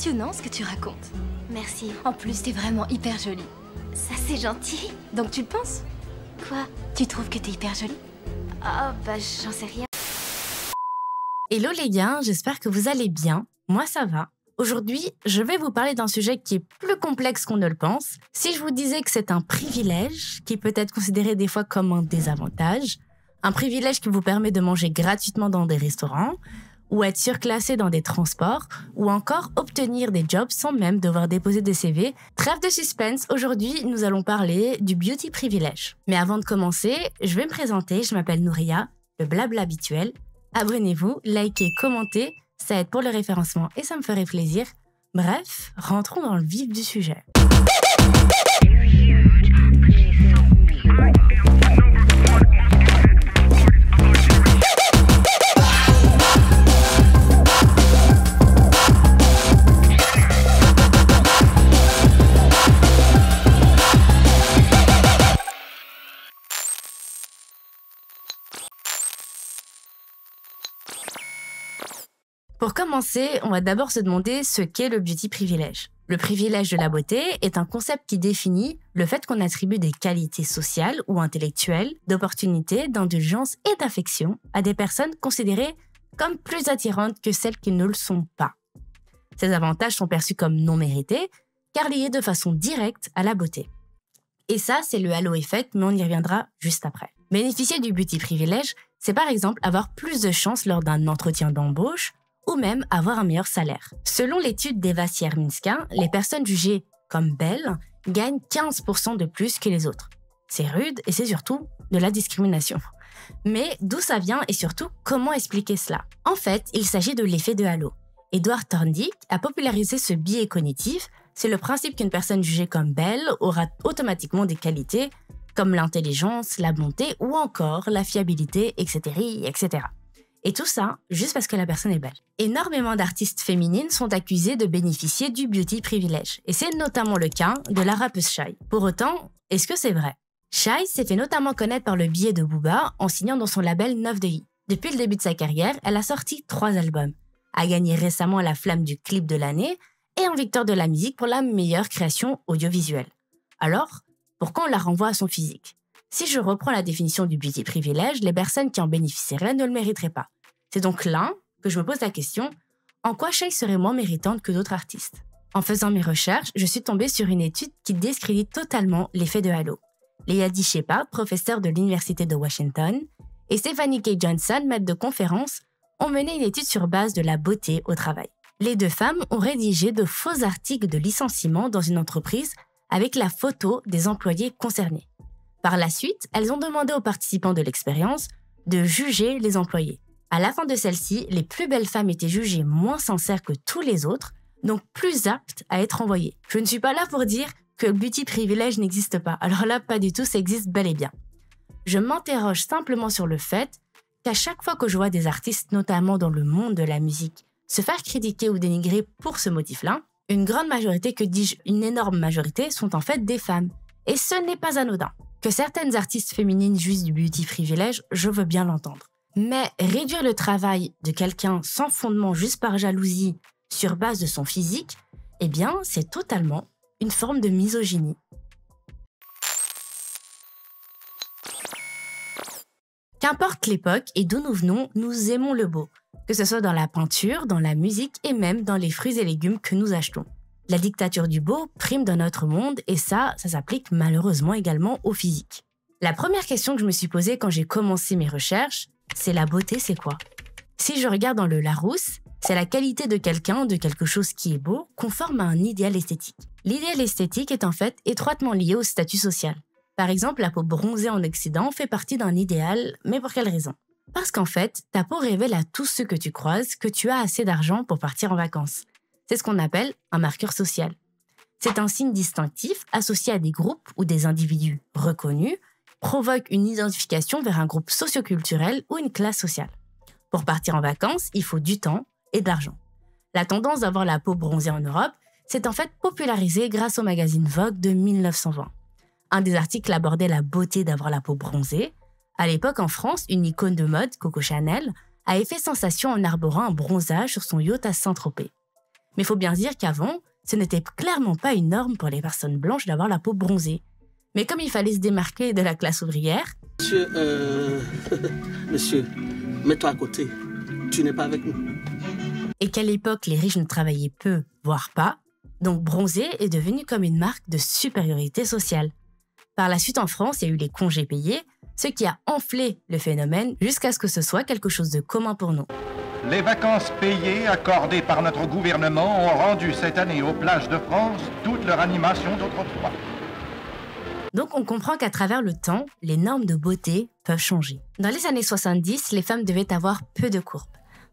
passionnant ce que tu racontes. Merci. En plus, t'es vraiment hyper jolie. Ça, c'est gentil. Donc tu le penses? Quoi? Tu trouves que t'es hyper jolie? Oh, bah, j'en sais rien. Hello les gars, j'espère que vous allez bien. Moi, ça va. Aujourd'hui, je vais vous parler d'un sujet qui est plus complexe qu'on ne le pense. Si je vous disais que c'est un privilège, qui peut être considéré des fois comme un désavantage, un privilège qui vous permet de manger gratuitement dans des restaurants, ou être surclassé dans des transports, ou encore obtenir des jobs sans même devoir déposer des CV. Trêve de suspense, aujourd'hui, nous allons parler du beauty privilège. Mais avant de commencer, je vais me présenter, je m'appelle Nouria, le blabla habituel. Abonnez-vous, likez, commentez, ça aide pour le référencement et ça me ferait plaisir. Bref, rentrons dans le vif du sujet. Pour commencer, on va d'abord se demander ce qu'est le beauty privilège. Le privilège de la beauté est un concept qui définit le fait qu'on attribue des qualités sociales ou intellectuelles, d'opportunités, d'indulgence et d'affection à des personnes considérées comme plus attirantes que celles qui ne le sont pas. Ces avantages sont perçus comme non mérités, car liés de façon directe à la beauté. Et ça, c'est le halo effect, mais on y reviendra juste après. Bénéficier du beauty privilège, c'est par exemple avoir plus de chances lors d'un entretien d'embauche, ou même avoir un meilleur salaire. Selon l'étude d'Eva Sierminska, les personnes jugées comme belles gagnent 15% de plus que les autres. C'est rude et c'est surtout de la discrimination. Mais d'où ça vient et surtout, comment expliquer cela? En fait, il s'agit de l'effet de halo. Edward Thorndike a popularisé ce biais cognitif. C'est le principe qu'une personne jugée comme belle aura automatiquement des qualités comme l'intelligence, la bonté ou encore la fiabilité, etc., etc. Et tout ça, juste parce que la personne est belle. Énormément d'artistes féminines sont accusées de bénéficier du beauty privilège. Et c'est notamment le cas de la rappeuse Shai. Pour autant, est-ce que c'est vrai? Shai s'est fait notamment connaître par le biais de Booba en signant dans son label 9 de I. Depuis le début de sa carrière, elle a sorti 3 albums, a gagné récemment la flamme du clip de l'année et un victoire de la musique pour la meilleure création audiovisuelle. Alors, pourquoi on la renvoie à son physique? Si je reprends la définition du beauty privilège, les personnes qui en bénéficieraient ne le mériteraient pas. C'est donc là que je me pose la question, en quoi Shai serait moins méritante que d'autres artistes? En faisant mes recherches, je suis tombée sur une étude qui discrédite totalement l'effet de halo. Leah Shepard, professeure de l'Université de Washington, et Stephanie K. Johnson, maître de conférence, ont mené une étude sur base de la beauté au travail. Les deux femmes ont rédigé de faux articles de licenciement dans une entreprise avec la photo des employés concernés. Par la suite, elles ont demandé aux participants de l'expérience de juger les employés. À la fin de celle-ci, les plus belles femmes étaient jugées moins sincères que tous les autres, donc plus aptes à être envoyées. Je ne suis pas là pour dire que le beauty privilège n'existe pas. Alors là, pas du tout, ça existe bel et bien. Je m'interroge simplement sur le fait qu'à chaque fois que je vois des artistes, notamment dans le monde de la musique, se faire critiquer ou dénigrer pour ce motif-là, une grande majorité, que dis-je, une énorme majorité, sont en fait des femmes. Et ce n'est pas anodin. Que certaines artistes féminines jouissent du beauty privilège, je veux bien l'entendre. Mais réduire le travail de quelqu'un sans fondement juste par jalousie sur base de son physique, eh bien, c'est totalement une forme de misogynie. Qu'importe l'époque et d'où nous venons, nous aimons le beau, que ce soit dans la peinture, dans la musique et même dans les fruits et légumes que nous achetons. La dictature du beau prime dans notre monde et ça s'applique malheureusement également au physique. La première question que je me suis posée quand j'ai commencé mes recherches, c'est la beauté, c'est quoi? Si je regarde dans le Larousse, c'est la qualité de quelqu'un, de quelque chose qui est beau, conforme à un idéal esthétique. L'idéal esthétique est en fait étroitement lié au statut social. Par exemple, la peau bronzée en Occident fait partie d'un idéal, mais pour quelle raison? Parce qu'en fait, ta peau révèle à tous ceux que tu croises que tu as assez d'argent pour partir en vacances. C'est ce qu'on appelle un marqueur social. C'est un signe distinctif associé à des groupes ou des individus reconnus, provoque une identification vers un groupe socioculturel ou une classe sociale. Pour partir en vacances, il faut du temps et de l'argent. La tendance d'avoir la peau bronzée en Europe s'est en fait popularisée grâce au magazine Vogue de 1920. Un des articles abordait la beauté d'avoir la peau bronzée. À l'époque, en France, une icône de mode, Coco Chanel, avait fait sensation en arborant un bronzage sur son yacht à Saint-Tropez. Mais il faut bien dire qu'avant, ce n'était clairement pas une norme pour les personnes blanches d'avoir la peau bronzée. Mais comme il fallait se démarquer de la classe ouvrière... Monsieur, monsieur, mets-toi à côté. Tu n'es pas avec nous. Et qu'à l'époque, les riches ne travaillaient peu, voire pas, donc bronzer est devenu comme une marque de supériorité sociale. Par la suite, en France, il y a eu les congés payés, ce qui a enflé le phénomène jusqu'à ce que ce soit quelque chose de commun pour nous. Les vacances payées accordées par notre gouvernement ont rendu cette année aux plages de France toute leur animation d'autrefois. Donc on comprend qu'à travers le temps, les normes de beauté peuvent changer. Dans les années 70, les femmes devaient avoir peu de courbes.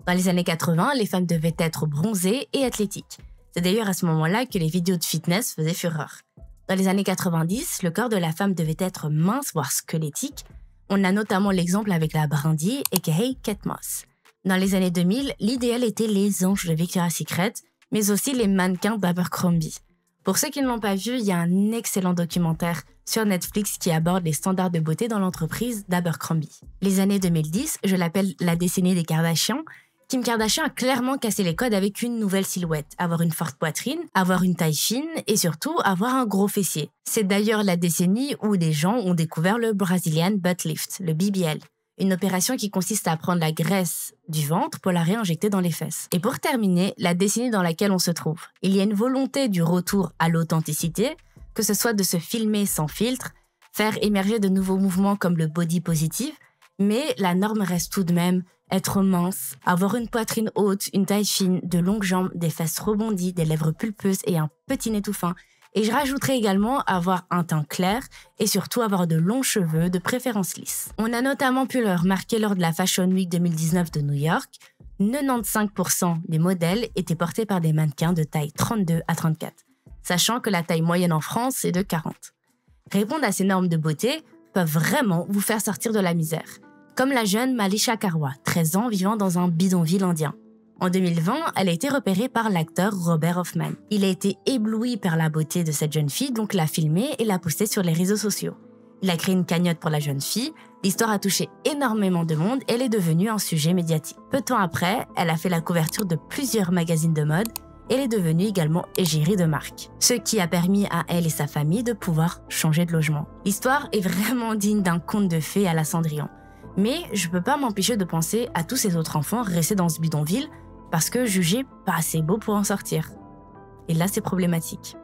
Dans les années 80, les femmes devaient être bronzées et athlétiques. C'est d'ailleurs à ce moment-là que les vidéos de fitness faisaient fureur. Dans les années 90, le corps de la femme devait être mince, voire squelettique. On a notamment l'exemple avec la brindille, aka Kate Moss. Dans les années 2000, l'idéal était les anges de Victoria's Secret, mais aussi les mannequins d'Abercrombie. Pour ceux qui ne l'ont pas vu, il y a un excellent documentaire sur Netflix qui aborde les standards de beauté dans l'entreprise d'Abercrombie. Les années 2010, je l'appelle la décennie des Kardashians. Kim Kardashian a clairement cassé les codes avec une nouvelle silhouette. Avoir une forte poitrine, avoir une taille fine et surtout avoir un gros fessier. C'est d'ailleurs la décennie où des gens ont découvert le Brazilian Butt Lift, le BBL. Une opération qui consiste à prendre la graisse du ventre pour la réinjecter dans les fesses. Et pour terminer, la décennie dans laquelle on se trouve. Il y a une volonté du retour à l'authenticité, que ce soit de se filmer sans filtre, faire émerger de nouveaux mouvements comme le body positive, mais la norme reste tout de même être mince, avoir une poitrine haute, une taille fine, de longues jambes, des fesses rebondies, des lèvres pulpeuses et un petit nez tout fin. Et je rajouterai également avoir un teint clair et surtout avoir de longs cheveux, de préférence lisses. On a notamment pu le remarquer lors de la Fashion Week 2019 de New York. 95% des modèles étaient portés par des mannequins de taille 32 à 34, sachant que la taille moyenne en France est de 40. Répondre à ces normes de beauté peuvent vraiment vous faire sortir de la misère. Comme la jeune Malisha Karwa, 13 ans, vivant dans un bidonville indien. En 2020, elle a été repérée par l'acteur Robert Hoffman. Il a été ébloui par la beauté de cette jeune fille, donc l'a filmée et l'a postée sur les réseaux sociaux. Il a créé une cagnotte pour la jeune fille, l'histoire a touché énormément de monde et elle est devenue un sujet médiatique. Peu de temps après, elle a fait la couverture de plusieurs magazines de mode et elle est devenue également égérie de marque. Ce qui a permis à elle et sa famille de pouvoir changer de logement. L'histoire est vraiment digne d'un conte de fées à la Cendrillon. Mais je peux pas m'empêcher de penser à tous ces autres enfants restés dans ce bidonville parce que jugés pas assez beaux pour en sortir. Et là, c'est problématique.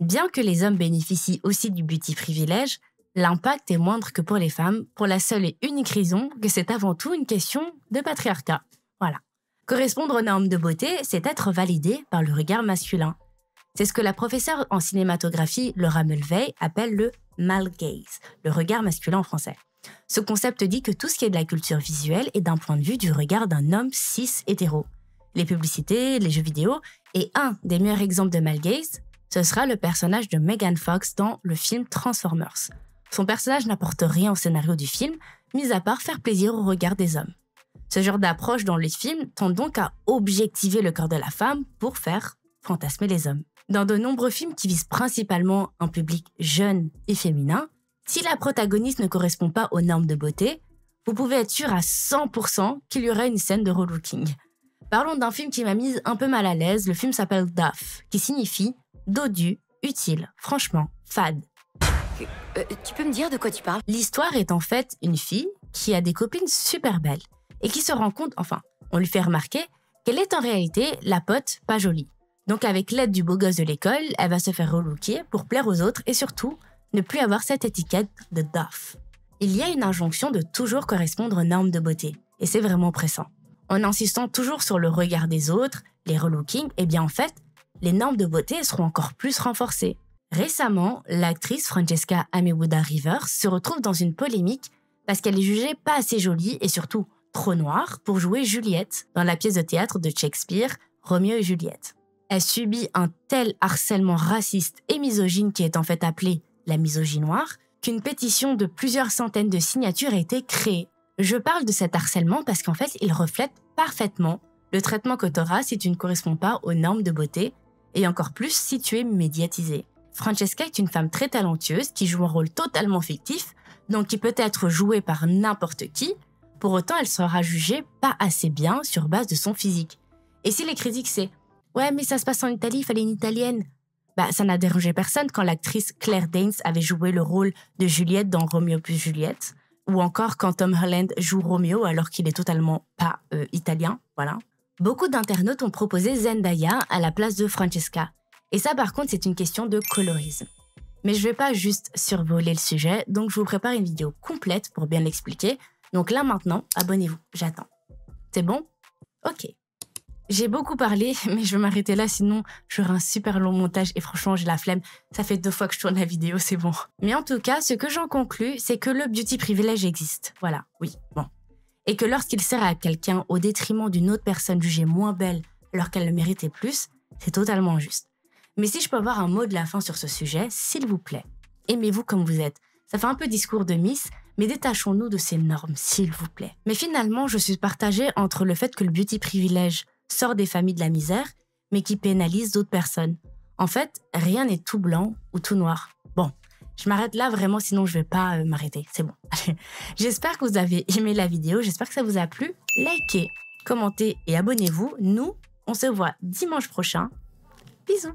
Bien que les hommes bénéficient aussi du beauty privilège, l'impact est moindre que pour les femmes, pour la seule et unique raison que c'est avant tout une question de patriarcat. Voilà. Correspondre aux normes de beauté, c'est être validé par le regard masculin. C'est ce que la professeure en cinématographie Laura Mulvey appelle le male gaze, le regard masculin en français. Ce concept dit que tout ce qui est de la culture visuelle est d'un point de vue du regard d'un homme cis hétéro. Les publicités, les jeux vidéo, et un des meilleurs exemples de male gaze, ce sera le personnage de Megan Fox dans le film Transformers. Son personnage n'apporte rien au scénario du film, mis à part faire plaisir au regard des hommes. Ce genre d'approche dans les films tend donc à objectiver le corps de la femme pour faire fantasmer les hommes. Dans de nombreux films qui visent principalement un public jeune et féminin, si la protagoniste ne correspond pas aux normes de beauté, vous pouvez être sûr à 100% qu'il y aura une scène de relooking. Parlons d'un film qui m'a mise un peu mal à l'aise, le film s'appelle Duff, qui signifie dodu, utile, franchement, fade. Tu peux me dire de quoi tu parles? L'histoire est en fait une fille qui a des copines super belles et qui se rend compte, on lui fait remarquer qu'elle est en réalité la pote pas jolie. Donc avec l'aide du beau gosse de l'école, elle va se faire relooker pour plaire aux autres et surtout ne plus avoir cette étiquette de Duff. Il y a une injonction de toujours correspondre aux normes de beauté et c'est vraiment pressant. En insistant toujours sur le regard des autres, les relookings, en fait, les normes de beauté seront encore plus renforcées. Récemment, l'actrice Francesca Amewuda-Rivers se retrouve dans une polémique parce qu'elle est jugée pas assez jolie et surtout trop noire pour jouer Juliette dans la pièce de théâtre de Shakespeare, Roméo et Juliette. Elle subit un tel harcèlement raciste et misogyne qui est en fait appelé la misogynoire, qu'une pétition de plusieurs centaines de signatures a été créée. Je parle de cet harcèlement parce qu'en fait, il reflète parfaitement le traitement que tu auras si tu ne corresponds pas aux normes de beauté et encore plus si tu es médiatisé. Francesca est une femme très talentueuse qui joue un rôle totalement fictif, donc qui peut être joué par n'importe qui, Pour autant, elle sera jugée pas assez bien sur base de son physique. Et si les critiques c'est « Ouais, mais ça se passe en Italie, il fallait une Italienne », ça n'a dérangé personne quand l'actrice Claire Danes avait joué le rôle de Juliette dans Roméo plus Juliette, ou encore quand Tom Holland joue Roméo alors qu'il est totalement pas italien, voilà. Beaucoup d'internautes ont proposé Zendaya à la place de Francesca. Et ça, par contre, c'est une question de colorisme. Mais je vais pas juste survoler le sujet, donc je vous prépare une vidéo complète pour bien l'expliquer. Donc là, maintenant, abonnez-vous, j'attends. C'est bon? Ok. J'ai beaucoup parlé, mais je vais m'arrêter là, sinon j'aurai un super long montage et franchement, j'ai la flemme. Ça fait 2 fois que je tourne la vidéo, c'est bon. Mais en tout cas, ce que j'en conclus, c'est que le beauty privilège existe. Voilà, oui, bon. Et que lorsqu'il sert à quelqu'un au détriment d'une autre personne jugée moins belle alors qu'elle le méritait plus, c'est totalement injuste. Mais si je peux avoir un mot de la fin sur ce sujet, s'il vous plaît, aimez-vous comme vous êtes. Ça fait un peu discours de Miss, mais détachons-nous de ces normes, s'il vous plaît. Mais finalement, je suis partagée entre le fait que le beauty privilège sort des familles de la misère, mais qui pénalise d'autres personnes. En fait, rien n'est tout blanc ou tout noir. Bon, je m'arrête là vraiment, sinon je vais pas m'arrêter. C'est bon. J'espère que vous avez aimé la vidéo, j'espère que ça vous a plu. Likez, commentez et abonnez-vous. Nous, on se voit dimanche prochain. Bisous.